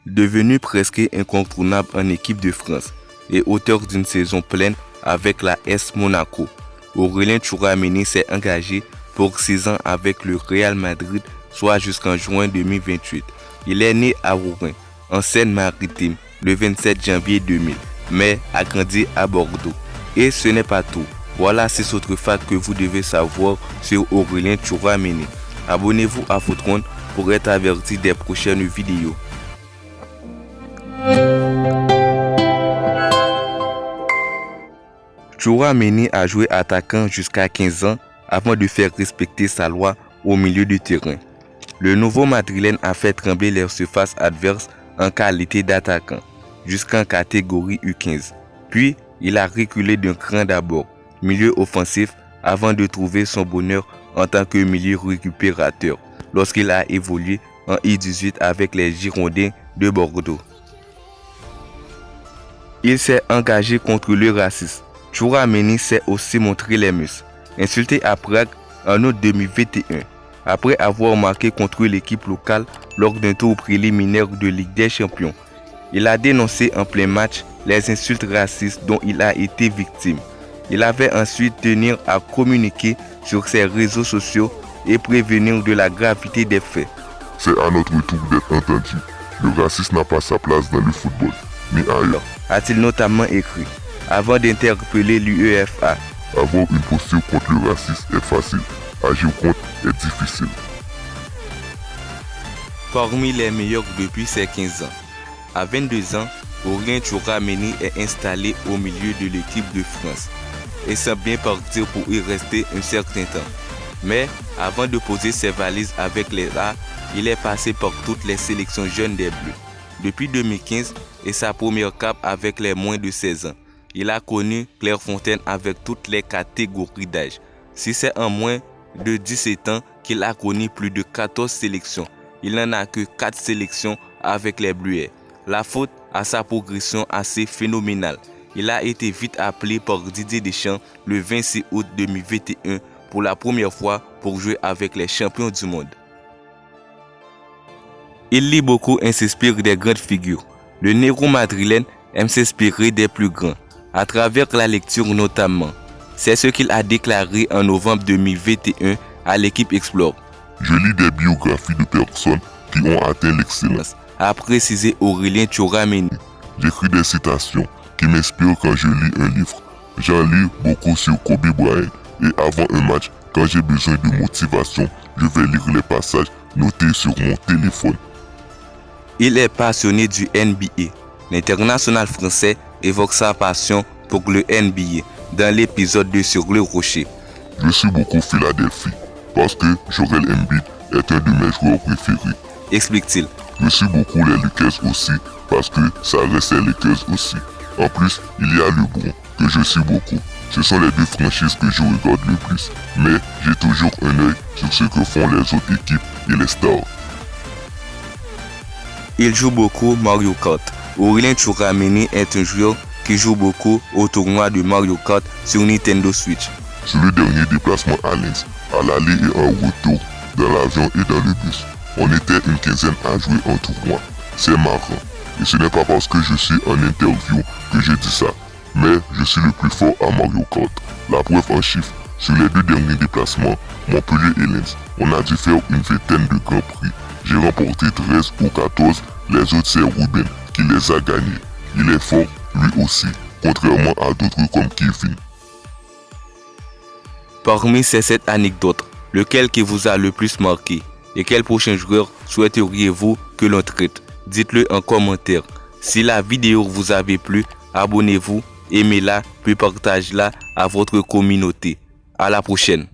Devenu presque incontournable en équipe de France et auteur d'une saison pleine avec la AS Monaco, Aurélien Tchouameni s'est engagé pour 6 ans avec le Real Madrid, soit jusqu'en juin 2028. Il est né à Rouen, en Seine-Maritime, le 27 janvier 2000, mais a grandi à Bordeaux. Et ce n'est pas tout. Voilà 6 autres facts que vous devez savoir sur Aurélien Tchouameni. Abonnez-vous à votre compte pour être averti des prochaines vidéos. Tchouameni a joué attaquant jusqu'à 15 ans avant de faire respecter sa loi au milieu du terrain. Le nouveau madrilène a fait trembler les surfaces adverses en qualité d'attaquant, jusqu'en catégorie U15. Puis, il a reculé d'un cran d'abord, milieu offensif, avant de trouver son bonheur en tant que milieu récupérateur, lorsqu'il a évolué en U18 avec les Girondins de Bordeaux. Il s'est engagé contre le racisme. Tchouameni s'est aussi montré les muscles. Insulté à Prague en août 2021, après avoir marqué contre l'équipe locale lors d'un tour préliminaire de Ligue des Champions. Il a dénoncé en plein match les insultes racistes dont il a été victime. Il avait ensuite tenu à communiquer sur ses réseaux sociaux et prévenir de la gravité des faits. C'est à notre tour d'être entendu. Le racisme n'a pas sa place dans le football, ni ailleurs. A-t-il notamment écrit, avant d'interpeller l'UEFA. Avoir une posture contre le racisme est facile, agir contre est difficile. Parmi les meilleurs depuis ses 15 ans. À 22 ans, Aurélien Tchouameni est installé au milieu de l'équipe de France et semble bien partir pour y rester un certain temps. Mais avant de poser ses valises avec les A, il est passé par toutes les sélections jeunes des Bleus. Depuis 2015 et sa première cape avec les moins de 16 ans, il a connu Clairefontaine avec toutes les catégories d'âge. Si c'est en moins de 17 ans qu'il a connu plus de 14 sélections, il n'en a que 4 sélections avec les Bleuets. La faute à sa progression assez phénoménale. Il a été vite appelé par Didier Deschamps le 26 août 2021 pour la première fois pour jouer avec les champions du monde. Il lit beaucoup et s'inspire des grandes figures. Le Néro madrilène aime s'inspirer des plus grands, à travers la lecture notamment. C'est ce qu'il a déclaré en novembre 2021 à l'équipe Explore. Je lis des biographies de personnes qui ont atteint l'excellence, a précisé Aurélien Tchouameni. J'écris des citations qui m'inspirent quand je lis un livre. J'en lis beaucoup sur Kobe Bryant et avant un match, quand j'ai besoin de motivation, je vais lire les passages notés sur mon téléphone. Il est passionné du NBA. L'international français évoque sa passion pour le NBA dans l'épisode de Sur le Rocher. Je suis beaucoup Philadelphie parce que Joel Embiid est un de mes joueurs préférés, explique-t-il. Je suis beaucoup les Lakers aussi parce que ça reste les Lakers aussi. En plus, il y a le Bron que je suis beaucoup. Ce sont les deux franchises que je regarde le plus. Mais j'ai toujours un œil sur ce que font les autres équipes et les stars. Il joue beaucoup Mario Kart. Aurélien Tchouameni est un joueur qui joue beaucoup au tournoi de Mario Kart sur Nintendo Switch. Sur le dernier déplacement à Lens, à l'aller et en retour, dans l'avion et dans le bus, on était une quinzaine à jouer en tournoi. C'est marrant. Et ce n'est pas parce que je suis en interview que je dis ça. Mais je suis le plus fort à Mario Kart. La preuve en chiffres, sur les 2 derniers déplacements, Montpellier et Lens, on a dû faire une vingtaine de grands prix. J'ai remporté 13 ou 14, les autres c'est Ruben qui les a gagnés. Il est fort, lui aussi, contrairement à d'autres comme Kevin. Parmi ces 7 anecdotes, lequel qui vous a le plus marqué et quel prochain joueur souhaiteriez-vous que l'on traite? Dites-le en commentaire. Si la vidéo vous avait plu, abonnez-vous, aimez-la, puis partagez-la à votre communauté. À la prochaine.